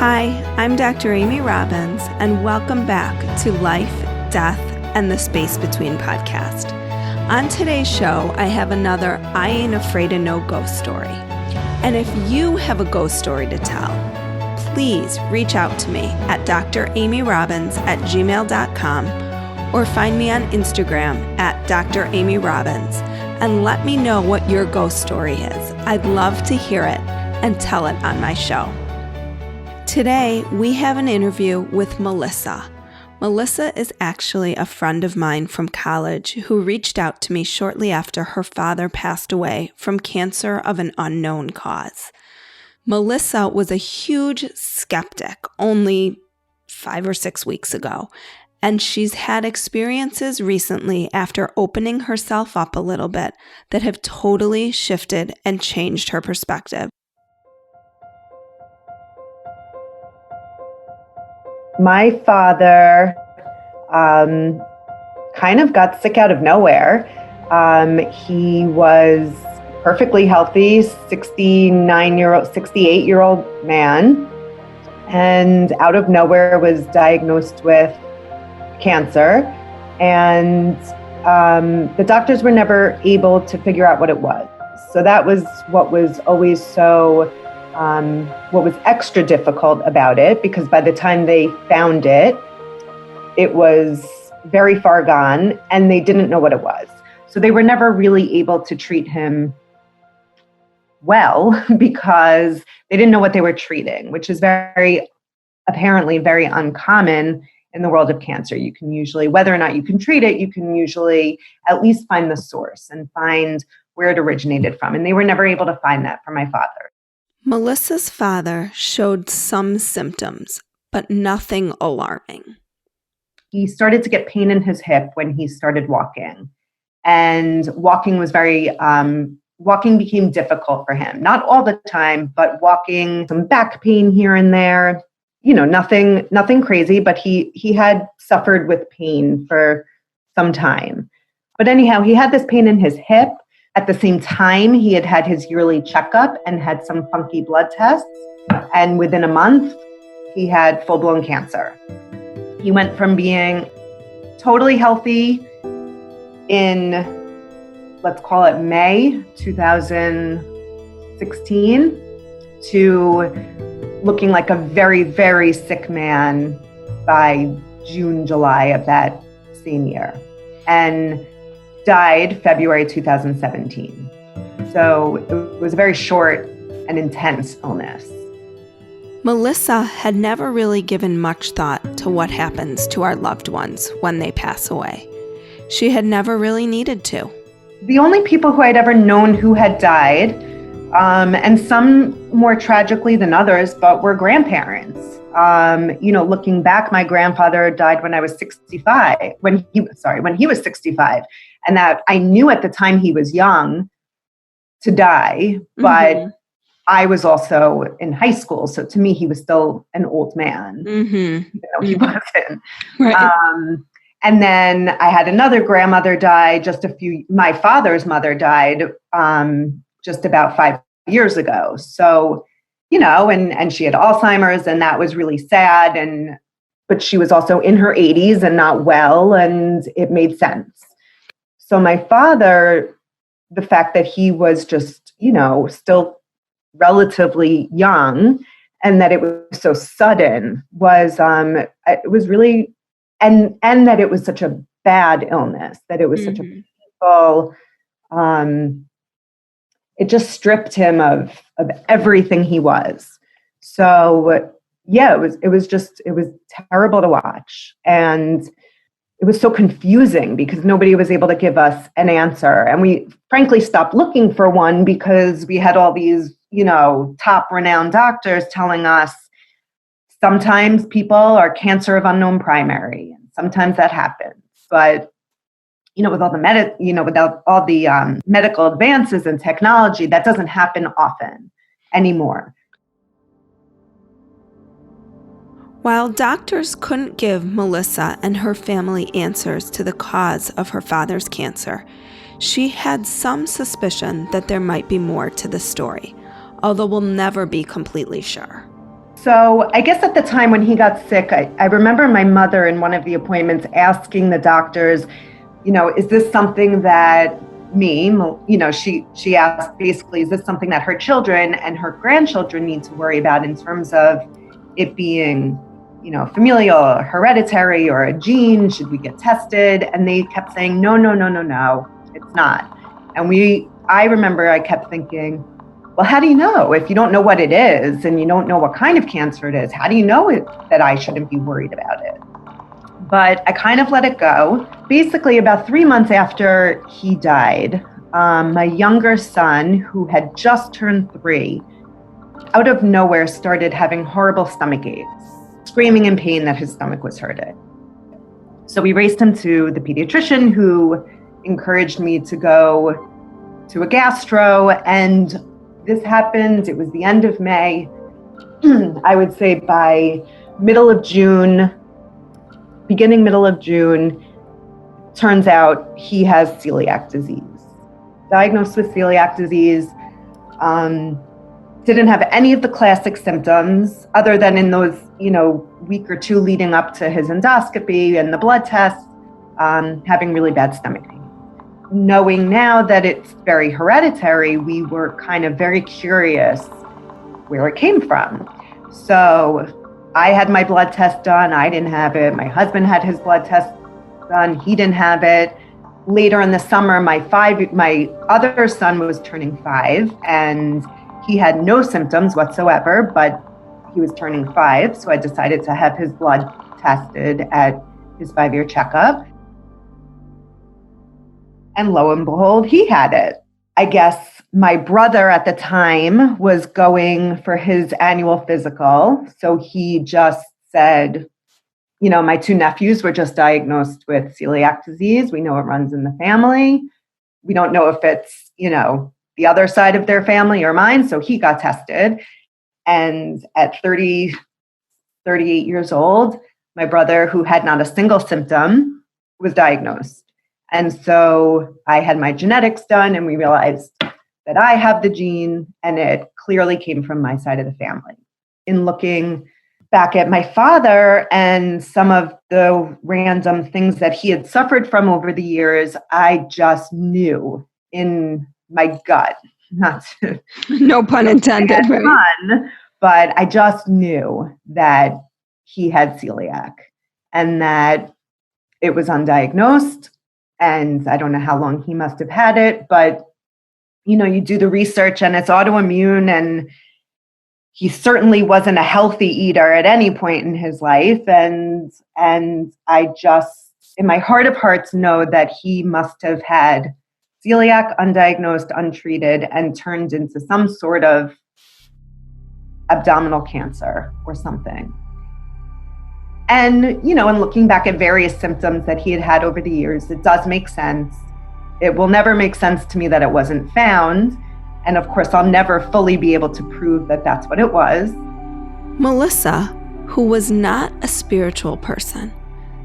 Hi, I'm Dr. Amy Robbins, and welcome back to Life, Death, and the Space Between podcast. On today's show, I have another I Ain't Afraid of No Ghost story. And if you have a ghost story to tell, please reach out to me at dramyrobbins@gmail.com or find me on Instagram at Dr. Amy Robbins and let me know what your ghost story is. I'd love to hear it and tell it on my show. Today, we have an interview with Melissa. Melissa is actually a friend of mine from college who reached out to me shortly after her father passed away from cancer of an unknown cause. Melissa was a huge skeptic only 5 or 6 weeks ago, and she's had experiences recently after opening herself up a little bit that have totally shifted and changed her perspective. My father kind of got sick out of nowhere. He was perfectly healthy, 68-year-old man, and out of nowhere was diagnosed with cancer. And the doctors were never able to figure out what it was. So that was what was always what was extra difficult about it, because by the time they found it, it was very far gone and they didn't know what it was. So they were never really able to treat him well because they didn't know what they were treating, which is apparently very uncommon in the world of cancer. You can usually, whether or not you can treat it, you can usually at least find the source and find where it originated from. And they were never able to find that for my father. Melissa's father showed some symptoms, but nothing alarming. He started to get pain in his hip when he started walking. And walking became difficult for him. Not all the time, but walking, some back pain here and there. You know, nothing crazy, but he had suffered with pain for some time. But anyhow, he had this pain in his hip. At the same time, he had his yearly checkup and had some funky blood tests. And within a month, he had full-blown cancer. He went from being totally healthy in, let's call it May 2016, to looking like a very, very sick man by June, July of that same year. And died February 2017. So it was a very short and intense illness. Melissa had never really given much thought to what happens to our loved ones when they pass away. She had never really needed to. The only people who I'd ever known who had died, and some more tragically than others, but were grandparents. Looking back, my grandfather died when I was 65, when he was 65. And that I knew at the time he was young to die, but I was also in high school. So to me, he was still an old man, even though he wasn't. Right. And then I had another grandmother die, my father's mother died just about 5 years ago. So, and she had Alzheimer's, and that was really sad. But she was also in her 80s and not well, and it made sense. So my father, the fact that he was just, still relatively young and that it was so sudden it was really, and that it was such a bad illness, that it was such a painful, it just stripped him of everything he was. So yeah, it was terrible to watch. And it was so confusing because nobody was able to give us an answer. And we frankly stopped looking for one because we had all these, top renowned doctors telling us sometimes people are cancer of unknown primary. And sometimes that happens. But, with all the medical advances and technology, that doesn't happen often anymore. While doctors couldn't give Melissa and her family answers to the cause of her father's cancer, she had some suspicion that there might be more to the story, although we'll never be completely sure. So I guess at the time when he got sick, I remember my mother in one of the appointments asking the doctors, is this something that she asked basically, is this something that her children and her grandchildren need to worry about in terms of it being, familial or hereditary or a gene? Should we get tested? And they kept saying, no, it's not. And I remember I kept thinking, well, how do you know? If you don't know what it is and you don't know what kind of cancer it is, how do you know that I shouldn't be worried about it? But I kind of let it go. Basically, about 3 months after he died, my younger son, who had just turned 3, out of nowhere started having horrible stomach aches, screaming in pain that his stomach was hurting. So we raced him to the pediatrician, who encouraged me to go to a gastro, and this happened, it was the end of May. I would say by middle of June, turns out he has celiac disease. Diagnosed with celiac disease, didn't have any of the classic symptoms other than in those, week or two leading up to his endoscopy and the blood tests, having really bad stomach pain. Knowing now that it's very hereditary, we were kind of very curious where it came from. So I had my blood test done. I didn't have it. My husband had his blood test done. He didn't have it. Later in the summer, my other son was turning 5, and he had no symptoms whatsoever, but he was turning 5. So I decided to have his blood tested at his 5-year checkup. And lo and behold, he had it. I guess my brother at the time was going for his annual physical. So he just said, my 2 nephews were just diagnosed with celiac disease. We know it runs in the family. We don't know if it's, the other side of their family or mine. So he got tested. And at 38 years old, my brother, who had not a single symptom, was diagnosed. And so I had my genetics done, and we realized that I have the gene, and it clearly came from my side of the family. In looking back at my father and some of the random things that he had suffered from over the years, I just knew in my gut, not to, no pun intended, right? But I just knew that he had celiac and that it was undiagnosed. And I don't know how long he must have had it, but, you do the research and it's autoimmune, and he certainly wasn't a healthy eater at any point in his life. And I just, in my heart of hearts, know that he must have had celiac, undiagnosed, untreated, and turned into some sort of abdominal cancer or something. And, and looking back at various symptoms that he had had over the years, it does make sense. It will never make sense to me that it wasn't found. And of course, I'll never fully be able to prove that that's what it was. Melissa, who was not a spiritual person,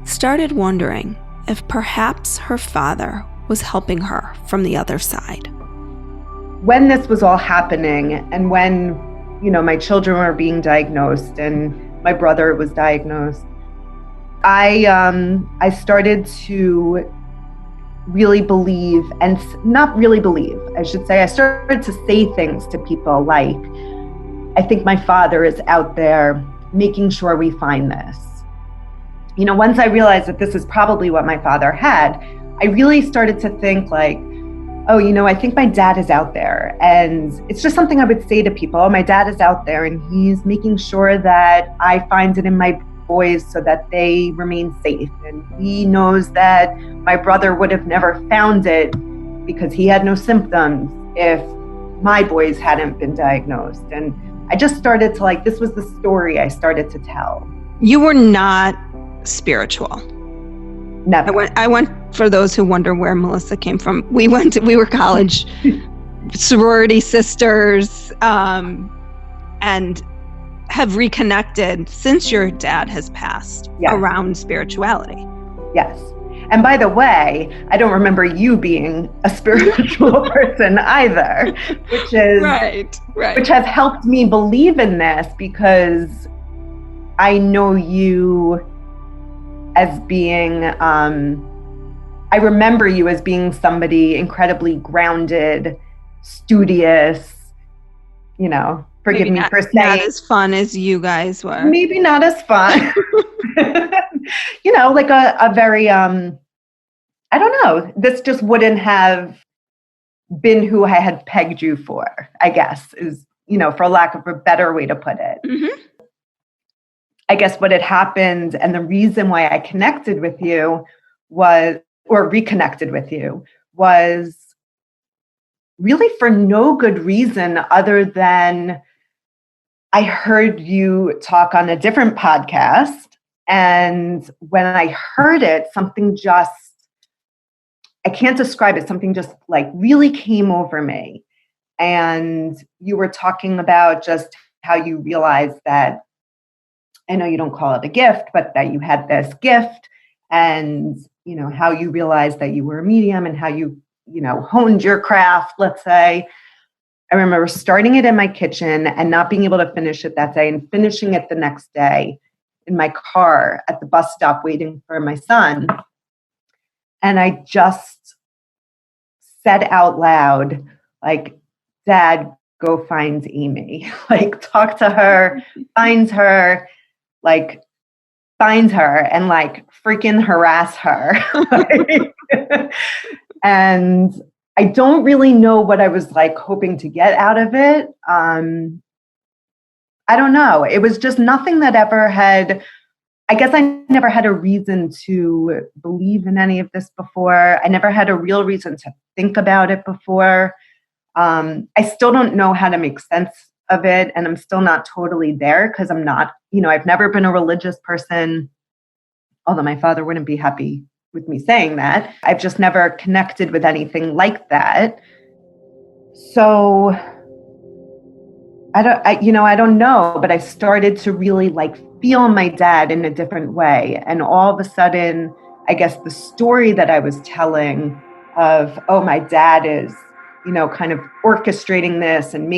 started wondering if perhaps her father was helping her from the other side. When this was all happening, and when, my children were being diagnosed and my brother was diagnosed, I started to really believe, and not really believe, I should say, I started to say things to people like, I think my father is out there making sure we find this. Once I realized that this is probably what my father had, I really started to think like, oh, I think my dad is out there. And it's just something I would say to people. Oh, my dad is out there and he's making sure that I find it in my boys so that they remain safe. And he knows that my brother would have never found it because he had no symptoms if my boys hadn't been diagnosed. And I just started to this was the story I started to tell. You were not spiritual. Never. I went for those who wonder where Melissa came from. We were college sorority sisters, and have reconnected since your dad has passed. Yes. Around spirituality. Yes. And by the way, I don't remember you being a spiritual person either, which is right. Which has helped me believe in this, because I know you as being, I remember you as being somebody incredibly grounded, studious, forgive me for saying. Not as fun as you guys were. Maybe not as fun. Like a very, I don't know, this just wouldn't have been who I had pegged you for, I guess, is, for lack of a better way to put it. Mm-hmm. I guess what had happened, and the reason why I connected with you or reconnected with you, was really for no good reason other than I heard you talk on a different podcast. And when I heard it, something just, I can't describe it, something just like really came over me. And you were talking about just how you realized that, I know you don't call it a gift, but that you had this gift, and, how you realized that you were a medium, and how you, honed your craft, let's say. I remember starting it in my kitchen and not being able to finish it that day, and finishing it the next day in my car at the bus stop waiting for my son. And I just said out loud, like, Dad, go find Amy. Like, talk to her, find her, like, find her and like freaking harass her. And I don't really know what I was like hoping to get out of it. I don't know. It was just nothing that ever had, I guess I never had a reason to believe in any of this before. I never had a real reason to think about it before. I still don't know how to make sense of it. And I'm still not totally there, because I'm not, I've never been a religious person, although my father wouldn't be happy with me saying that. I've just never connected with anything like that. So I don't know, but I started to really like feel my dad in a different way. And all of a sudden, I guess the story that I was telling of, oh, my dad is, kind of orchestrating this and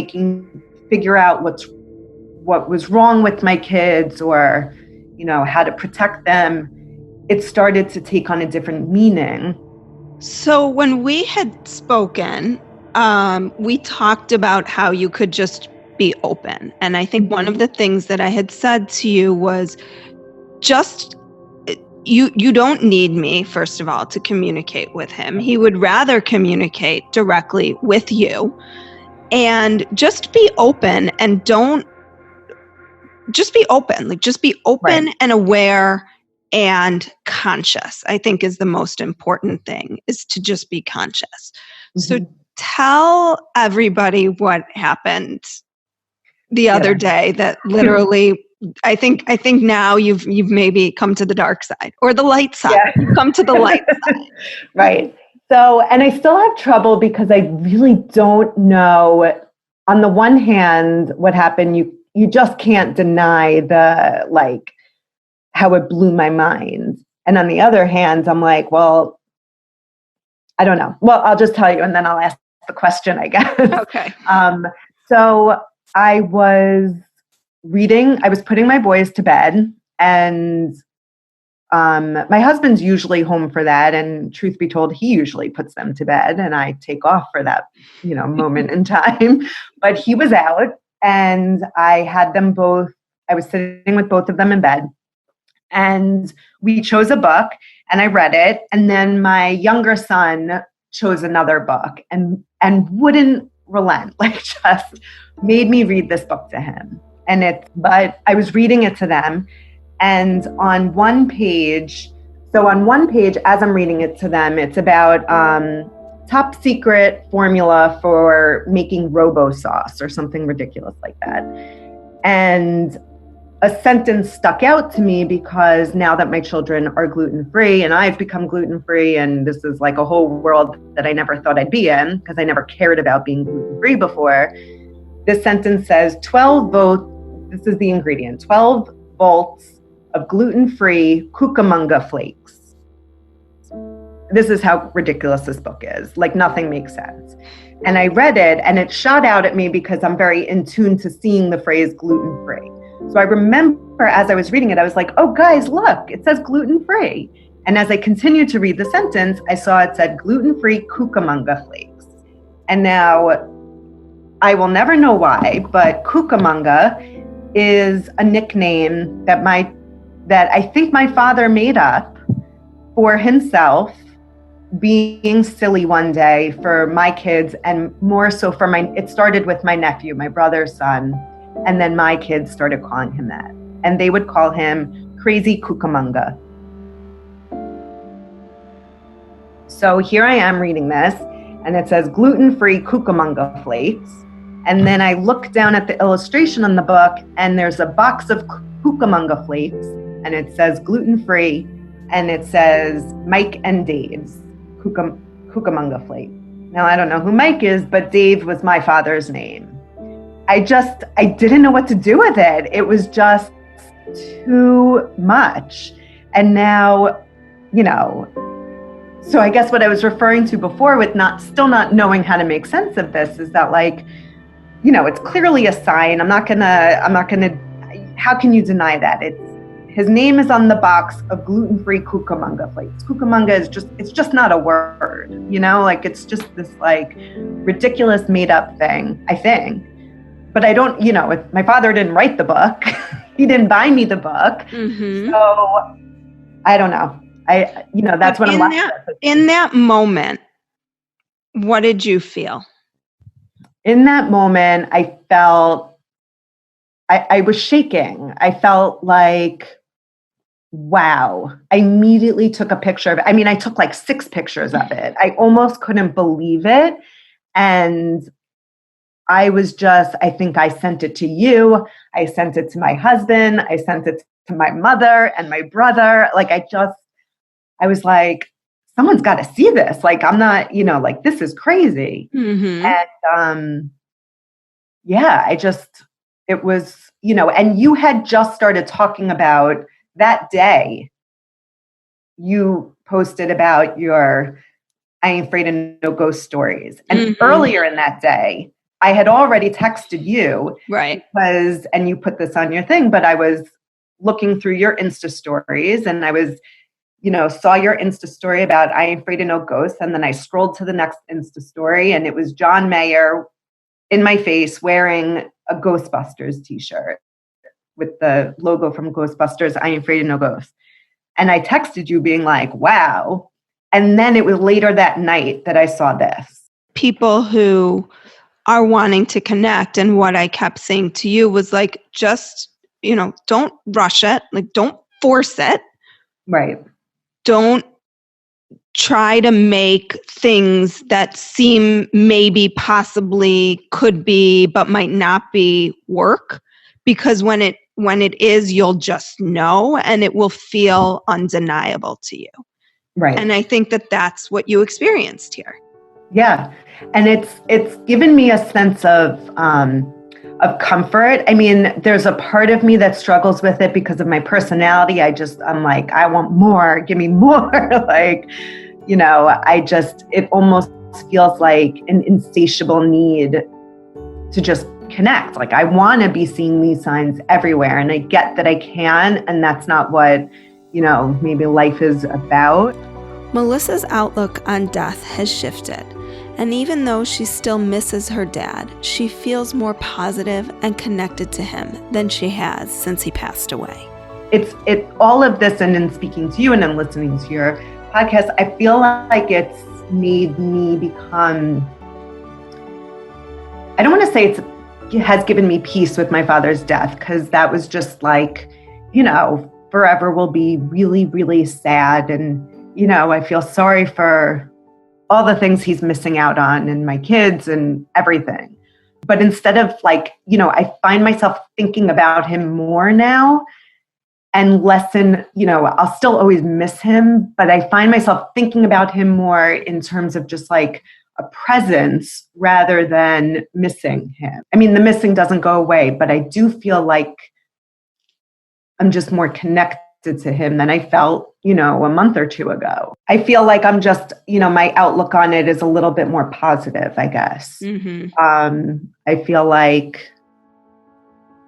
figure out what was wrong with my kids, or, how to protect them. It started to take on a different meaning. So when we had spoken, we talked about how you could just be open. And I think one of the things that I had said to you was just, you don't need me, first of all, to communicate with him. He would rather communicate directly with you. And just be open, and just be open. Like, just be open Right. and aware and conscious, I think, is the most important thing, is to just be conscious. Mm-hmm. So tell everybody what happened the other day that literally, I think now you've maybe come to the dark side, or the light side. Yeah. You've come to the light side. Right. So, and I still have trouble because I really don't know, on the one hand, what happened. You just can't deny the, like, how it blew my mind. And on the other hand, I'm like, well, I don't know. Well, I'll just tell you, and then I'll ask the question, I guess. Okay. So I was putting my boys to bed, and my husband's usually home for that. And truth be told, he usually puts them to bed, and I take off for that, moment in time. But he was out, and I had them both, I was sitting with both of them in bed, and we chose a book, and I read it. And then my younger son chose another book and wouldn't relent, like, just made me read this book to him. But I was reading it to them. And on one page, as I'm reading it to them, it's about top secret formula for making robo sauce or something ridiculous like that. And a sentence stuck out to me, because now that my children are gluten-free and I've become gluten-free, and this is like a whole world that I never thought I'd be in, because I never cared about being gluten-free before. This sentence says 12 volts, this is the ingredient, 12 volts of gluten-free Cucamonga flakes. this is how ridiculous this book is. Like nothing makes sense. And I read it and it shot out at me because I'm very in tune to seeing the phrase gluten-free. So I remember as I was reading it, I was like, oh guys, look, it says gluten-free. And as I continued to read the sentence, I saw it said gluten-free Cucamonga flakes. And now I will never know why, but Cucamonga is a nickname that I think my father made up for himself, being silly one day for my kids, and more so for it started with my nephew, my brother's son, and then my kids started calling him that. And they would call him Crazy Cucamonga. So here I am reading this, and it says gluten-free Cucamonga flakes. And then I look down at the illustration on the book, and there's a box of Cucamonga flakes, and it says gluten-free, and it says Mike and Dave's Cucamonga flake. Now, I don't know who Mike is, but Dave was my father's name. I didn't know what to do with it. It was just too much. And now, so I guess what I was referring to before with still not knowing how to make sense of this is that, like, it's clearly a sign. I'm not gonna, how can you deny that? His name is on the box of gluten-free Cucamonga flakes. Cucamonga it's just not a word, like it's just this like ridiculous made up thing, I think. But I don't, my father didn't write the book. He didn't buy me the book. Mm-hmm. So I don't know. That's what I'm like. In that moment, what did you feel? In that moment, I felt, I was shaking. I felt like, wow. I immediately took a picture of it. I mean, I took like 6 pictures of it. I almost couldn't believe it. And I think I sent it to you. I sent it to my husband. I sent it to my mother and my brother. Like, I was like, someone's got to see this. Like, I'm not, like, this is crazy. Mm-hmm. And, it was, and you had just started talking about that day. You posted about your I Ain't Afraid of No Ghost Stories. And mm-hmm. earlier in that day, I had already texted you. Right. And you put this on your thing, but I was looking through your Insta stories and I was, saw your Insta story about I Ain't Afraid of No Ghosts. And then I scrolled to the next Insta story and it was John Mayer in my face wearing a Ghostbusters t-shirt with the logo from Ghostbusters, I Ain't Afraid of No Ghosts. And I texted you being like, wow. And then it was later that night that I saw this. People who are wanting to connect. And what I kept saying to you was like, just, don't rush it. Like, don't force it. Right. Don't try to make things that seem maybe possibly could be, but might not be work. Because when it is, you'll just know and it will feel undeniable to you. Right. And I think that that's what you experienced here. Yeah. And it's given me a sense of comfort. I mean, there's a part of me that struggles with it because of my personality. I'm like, I want more, give me more. Like, it almost feels like an insatiable need to just connect. Like, I want to be seeing these signs everywhere, and I get that I can, and that's not what, maybe life is about. Melissa's outlook on death has shifted, and even though she still misses her dad, she feels more positive and connected to him than she has since he passed away. It's all of this, and in speaking to you and in listening to your podcast, I feel like it's made me become, I don't want to say it has given me peace with my father's death, because that was just like, forever will be really, really sad. And, I feel sorry for all the things he's missing out on and my kids and everything. But instead of like, I find myself thinking about him more now and less in, I'll still always miss him, but I find myself thinking about him more in terms of just like a presence rather than missing him. I mean, the missing doesn't go away, but I do feel like I'm just more connected connected to him than I felt, a month or two ago. I feel like I'm just, my outlook on it is a little bit more positive, I guess. I feel like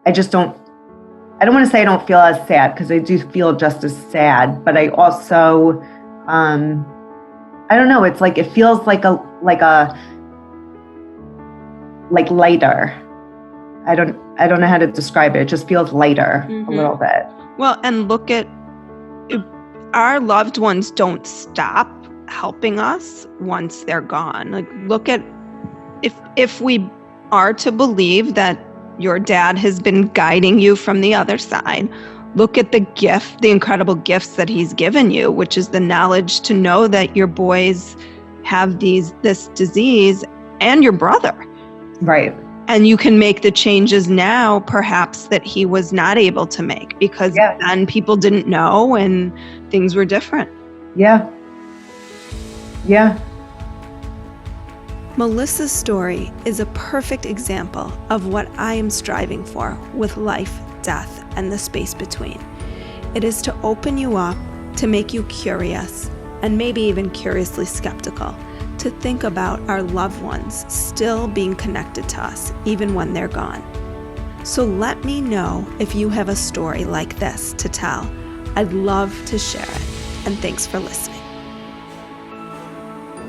I don't want to say I don't feel as sad, because I do feel just as sad, but I also, I don't know. It's like, it feels like lighter. I don't know how to describe it. It just feels lighter a little bit. Well, and look at, our loved ones don't stop helping us once they're gone. Like, look at, if we are to believe that your dad has been guiding you from the other side, look at the incredible gifts that he's given you, which is the knowledge to know that your boys have this disease, and your brother. Right. And you can make the changes now, perhaps, that he was not able to make, because then people didn't know and things were different. Yeah. Yeah. Melissa's story is a perfect example of what I am striving for with life, death, and the space between. It is to open you up, to make you curious, and maybe even curiously skeptical, to think about our loved ones still being connected to us, even when they're gone. So let me know if you have a story like this to tell. I'd love to share it. And thanks for listening.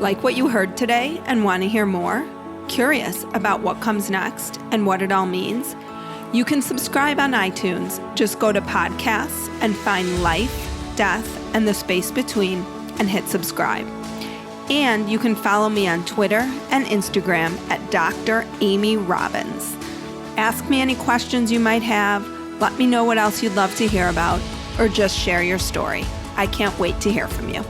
Like what you heard today and want to hear more? Curious about what comes next and what it all means? You can subscribe on iTunes. Just go to podcasts and find Life, Death, and the Space Between and hit subscribe. And you can follow me on Twitter and Instagram at Dr. Amy Robbins. Ask me any questions you might have, let me know what else you'd love to hear about, or just share your story. I can't wait to hear from you.